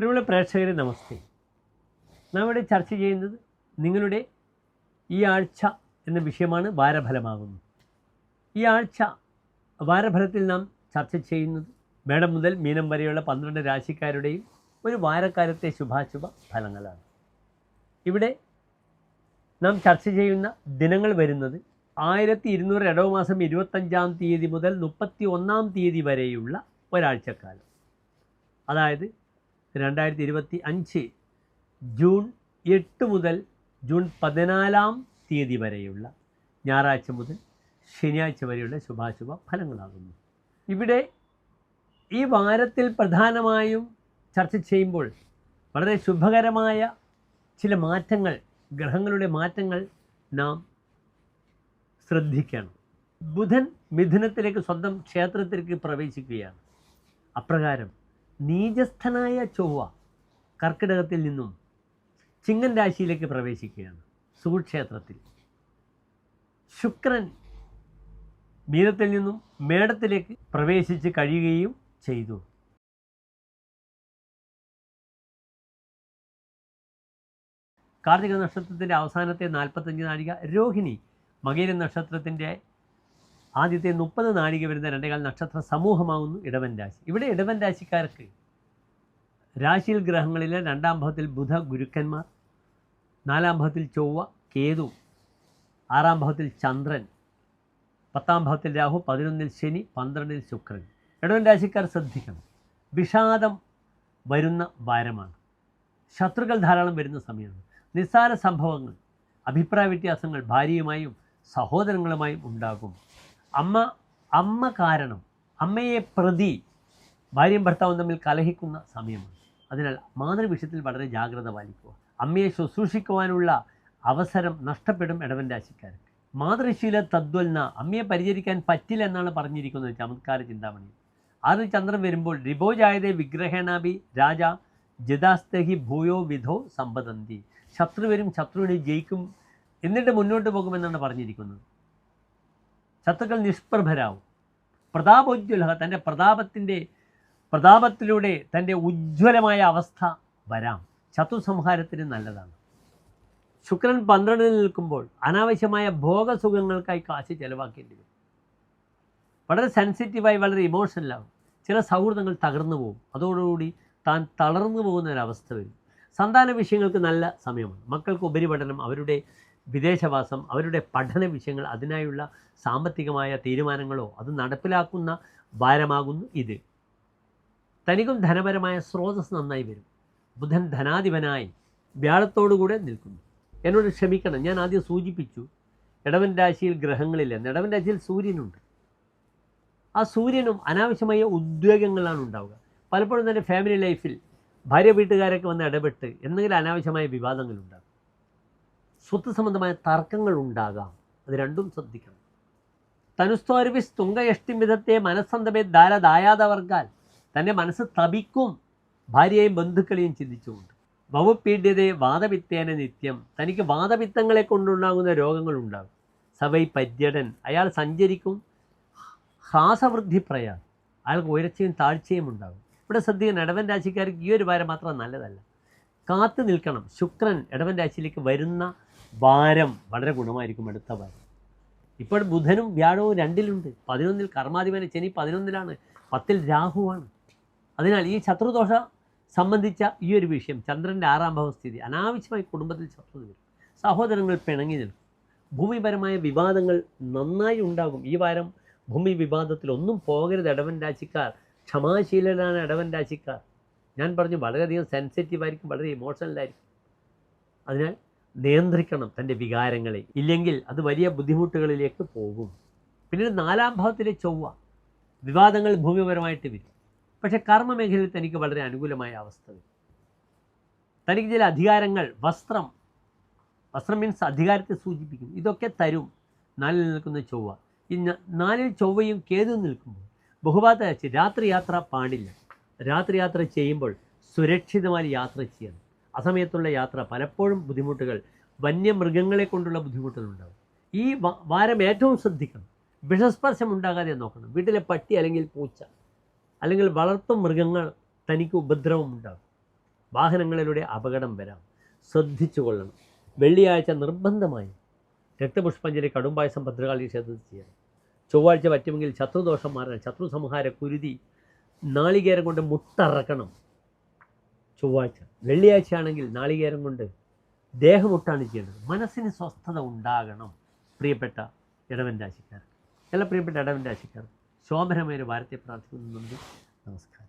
പ്രിയമുള്ള പ്രേക്ഷകരെ നമസ്തേ. നാം ഇവിടെ ചർച്ച ചെയ്യുന്നത് നിങ്ങളുടെ ഈ ആഴ്ച എന്ന വിഷയമാണ്. വാരഫലമാകുന്നു. ഈ ആഴ്ച വാരഫലത്തിൽ നാം ചർച്ച ചെയ്യുന്നത് മേടം മുതൽ മീനം വരെയുള്ള 12 രാശിക്കാരുടെയും ഒരു വാരക്കാലത്തെ ശുഭാശുഭ ഫലങ്ങളാണ്. ഇവിടെ നാം ചർച്ച ചെയ്യുന്ന ദിനങ്ങൾ വരുന്നത് 1200 ഇടവമാസം 25-ാം തീയതി മുതൽ 31-ാം തീയതി വരെയുള്ള ഒരാഴ്ചക്കാലം. അതായത് 2025 ജൂൺ 8 മുതൽ ജൂൺ 14-ാം തീയതി വരെയുള്ള ഞായറാഴ്ച മുതൽ ശനിയാഴ്ച വരെയുള്ള ശുഭാശുഭ ഫലങ്ങളാകുന്നു. ഇവിടെ ഈ വാരത്തിൽ പ്രധാനമായും ചർച്ച ചെയ്യുമ്പോൾ വളരെ ശുഭകരമായ ചില മാറ്റങ്ങൾ, ഗ്രഹങ്ങളുടെ മാറ്റങ്ങൾ നാം ശ്രദ്ധിക്കണം. ബുധൻ മിഥുനത്തിലേക്ക് സ്വന്തം ക്ഷേത്രത്തിലേക്ക് പ്രവേശിക്കുകയാണ്. അപ്രകാരം നീചസ്ഥനായ ചൊവ്വ കർക്കിടകത്തിൽ നിന്നും ചിങ്ങൻ രാശിയിലേക്ക് പ്രവേശിക്കുകയാണ് സുക്ഷേത്രത്തിൽ. ശുക്രൻ മീനത്തിൽ നിന്നും മേടത്തിലേക്ക് പ്രവേശിച്ച് കഴിയുകയും ചെയ്തു. കാർത്തിക നക്ഷത്രത്തിൻ്റെ അവസാനത്തെ 45 നാഴിക, രോഹിണി മകീര നക്ഷത്രത്തിൻ്റെ ആദ്യത്തെ 30 നാഴിക വരുന്ന 2 നക്ഷത്ര സമൂഹമാകുന്നു ഇടവൻ രാശി. ഇവിടെ ഇടവൻ രാശിക്കാർക്ക് രാശിയിൽ ഗ്രഹങ്ങളിലെ 2-ാം ഭാവത്തിൽ ബുധ ഗുരുക്കന്മാർ, 4-ാം ഭാവത്തിൽ ചൊവ്വ കേതു, 6-ാം ഭാവത്തിൽ ചന്ദ്രൻ, 10-ാം ഭാവത്തിൽ രാഹു, 11-ൽ ശനി, 12-ൽ ശുക്രൻ. ഇടവൻ രാശിക്കാർ ശ്രദ്ധിക്കണം. വിഷാദം വരുന്ന വാരമാണ്. ശത്രുക്കൾ ധാരാളം വരുന്ന സമയമാണ്. നിസ്സാര സംഭവങ്ങൾ, അഭിപ്രായ വ്യത്യാസങ്ങൾ ഭാര്യയുമായും സഹോദരങ്ങളുമായും ഉണ്ടാകും. അമ്മ കാരണം, അമ്മയെ പ്രതി ഭാര്യയും ഭർത്താവും തമ്മിൽ കലഹിക്കുന്ന സമയമാണ്. അതിനാൽ മാതൃവിഷയത്തിൽ വളരെ ജാഗ്രത പാലിക്കുക. അമ്മയെ ശുശ്രൂഷിക്കുവാനുള്ള അവസരം നഷ്ടപ്പെടും ഇടവൻ രാശിക്കാർക്ക്. മാതൃശീല തദ്വൽന, അമ്മയെ പരിചരിക്കാൻ പറ്റില്ല എന്നാണ് പറഞ്ഞിരിക്കുന്നത് ചമത്കാര ചിന്താമണി. 6 ചന്ദ്രൻ വരുമ്പോൾ റിബോജായതേ വിഗ്രഹേണാഭി രാജ ജിതാസ്തഹി ഭൂയോ വിധോ സമ്പദന്തി, ശത്രു വരും, ശത്രുവിനെ ജയിക്കും, എന്നിട്ട് മുന്നോട്ട് പോകുമെന്നാണ് പറഞ്ഞിരിക്കുന്നത്. ശത്രുക്കൾ നിഷ്പ്രഭരാവും. പ്രതാപോജ്വല, തൻ്റെ പ്രതാപത്തിലൂടെ തൻ്റെ ഉജ്ജ്വലമായ അവസ്ഥ വരാം. ശത്രു സംഹാരത്തിന് നല്ലതാണ്. ശുക്രൻ 12-ൽ നിൽക്കുമ്പോൾ അനാവശ്യമായ ഭോഗസുഖങ്ങൾക്കായി കാശ് ചെലവാക്കേണ്ടി വരും. വളരെ സെൻസിറ്റീവായി, വളരെ ഇമോഷണലാവും. ചില സൗഹൃദങ്ങൾ തകർന്നു പോകും. അതോടുകൂടി താൻ തളർന്നു പോകുന്ന ഒരവസ്ഥ വരും. സന്താന വിഷയങ്ങൾക്ക് നല്ല സമയമാണ്. മക്കൾക്ക് ഉപരിപഠനം, അവരുടെ വിദേശവാസം, അവരുടെ പഠന വിഷയങ്ങൾ, അതിനായുള്ള സാമ്പത്തികമായ തീരുമാനങ്ങളോ അത് നടപ്പിലാക്കുന്ന വാരമാകുന്നു ഇത്. തനിക്കും ധനപരമായ സ്രോതസ് നന്നായി വരും. ബുധൻ ധനാധിപനായി വ്യാഴത്തോടുകൂടെ നിൽക്കുന്നു. എന്നോട് ക്ഷമിക്കണം, ഞാൻ ആദ്യം സൂചിപ്പിച്ചു ഇടവൻ രാശിയിൽ ഗ്രഹങ്ങളില്ല. ഇടവൻ രാശിയിൽ സൂര്യനുണ്ട്. ആ സൂര്യനും അനാവശ്യമായ ഉദ്വേഗങ്ങളാണ് ഉണ്ടാവുക. പലപ്പോഴും തന്നെ ഫാമിലി ലൈഫിൽ ഭാര്യ വീട്ടുകാരൊക്കെ വന്ന് ഇടപെട്ട് എന്തെങ്കിലും അനാവശ്യമായ വിവാദങ്ങളുണ്ടാകും. സ്വത്ത് സംബന്ധമായ തർക്കങ്ങൾ ഉണ്ടാകാം. അത് രണ്ടും ശ്രദ്ധിക്കണം. തനുസ്തോരവിസ് തുങ്കയഷ്ടി വിധത്തെ മനസ്സന്തമേ ധാരദായാതവർഗാൽ, തൻ്റെ മനസ്സ് തപിക്കും ഭാര്യയെയും ബന്ധുക്കളെയും ചിന്തിച്ചുകൊണ്ട്. വവുപീഡ്യതയെ വാദപിത്തേന നിത്യം, തനിക്ക് വാദപിത്തങ്ങളെ കൊണ്ടുണ്ടാകുന്ന രോഗങ്ങളുണ്ടാകും. സവൈ പര്യടൻ, അയാൾ സഞ്ചരിക്കും. ഹാസവൃദ്ധി പ്രയാ, അയാൾക്ക് ഉയർച്ചയും താഴ്ചയും ഉണ്ടാകും. ഇവിടെ ശ്രദ്ധിക്കണം, ഇടവൻ രാശിക്കാർക്ക് ഈ ഒരു വാരം മാത്രം നല്ലതല്ല. കാത്തു നിൽക്കണം. ശുക്രൻ ഇടവൻ രാശിയിലേക്ക് വരുന്ന വാരം വളരെ ഗുണമായിരിക്കും. അടുത്ത വാരം ഇപ്പോൾ ബുധനും വ്യാഴവും 2-ലുണ്ട്. 11-ൽ കർമാധിപന് ശനി, 11-ലാണ്, 10-ൽ രാഹുവാണ്. അതിനാൽ ഈ ശത്രുദോഷ സംബന്ധിച്ച ഈ ഒരു വിഷയം, ചന്ദ്രൻ്റെ 6-ാം ഭാവസ്ഥിതി, അനാവശ്യമായി കുടുംബത്തിൽ ശത്രുത വരും. സഹോദരങ്ങൾ പിണങ്ങി നിൽക്കും. ഭൂമിപരമായ വിവാദങ്ങൾ നന്നായി ഉണ്ടാകും. ഈ വാരം ഭൂമി വിവാദത്തിൽ ഒന്നും പോകരുത് ഇടവൻ രാശിക്കാർ. ക്ഷമാശീലനാണ് ഇടവൻ രാശിക്കാർ. ഞാൻ പറഞ്ഞു, വളരെയധികം സെൻസിറ്റീവായിരിക്കും, വളരെ ഇമോഷണലായിരിക്കും. അതിനാൽ നിയന്ത്രിക്കണം തൻ്റെ വികാരങ്ങളെ, ഇല്ലെങ്കിൽ അത് വലിയ ബുദ്ധിമുട്ടുകളിലേക്ക് പോകും. പിന്നീട് 4-ാം ഭാവത്തിലെ ചൊവ്വ, വിവാദങ്ങൾ ഭൂമിപരമായിട്ട് വരും. പക്ഷേ കർമ്മമേഖലയിൽ തനിക്ക് വളരെ അനുകൂലമായ അവസ്ഥ വരും. തനിക്ക് ചില അധികാരങ്ങൾ, വസ്ത്രം മീൻസ് അധികാരത്തെ സൂചിപ്പിക്കും, ഇതൊക്കെ തരും 4-ൽ നിൽക്കുന്ന ചൊവ്വ. ഈ 4-ൽ ചൊവ്വയും കേതുവും നിൽക്കുമ്പോൾ ബഹുഭാഗ രാത്രി യാത്ര പാടില്ല. രാത്രി യാത്ര ചെയ്യുമ്പോൾ സുരക്ഷിതമായി യാത്ര ചെയ്യണം. അസമയത്തുള്ള യാത്ര പലപ്പോഴും ബുദ്ധിമുട്ടുകൾ, വന്യമൃഗങ്ങളെ കൊണ്ടുള്ള ബുദ്ധിമുട്ടുകളുണ്ടാകും. ഈ വാരം ഏറ്റവും ശ്രദ്ധിക്കണം. വിഷസ്പർശം ഉണ്ടാകാതെ നോക്കണം. വീട്ടിലെ പട്ടി അല്ലെങ്കിൽ പൂച്ച അല്ലെങ്കിൽ വളർത്തു മൃഗങ്ങൾ തനിക്ക് ഉപദ്രവം ഉണ്ടാകും. വാഹനങ്ങളിലൂടെ അപകടം വരാം, ശ്രദ്ധിച്ചു കൊള്ളണം. വെള്ളിയാഴ്ച നിർബന്ധമായും രക്തപുഷ്പാഞ്ജലി, കടുംപായസം, ഭദ്രകാളി ക്ഷേത്രത്തിൽ ചെയ്യണം. ചൊവ്വാഴ്ച പറ്റുമെങ്കിൽ ശത്രുദോഷം മാറാൻ ശത്രു സംഹാര കുരുതി നാളികേരം കൊണ്ട് മുട്ടറക്കണം ചൊവ്വാഴ്ച. വെള്ളിയാഴ്ചയാണെങ്കിൽ നാളികേരം കൊണ്ട് ദേഹമുട്ടാണ് ചെയ്യേണ്ടത്. മനസ്സിന് സ്വസ്ഥത ഉണ്ടാകണം. പ്രിയപ്പെട്ട ഇടവൻ രാശിക്കാർ, എല്ലാ പ്രിയപ്പെട്ട ഇടവൻ രാശിക്കാർ ശോഭനമായ ഒരു വാരത്തെ പ്രാർത്ഥിക്കുന്നുണ്ട്. നമസ്കാരം.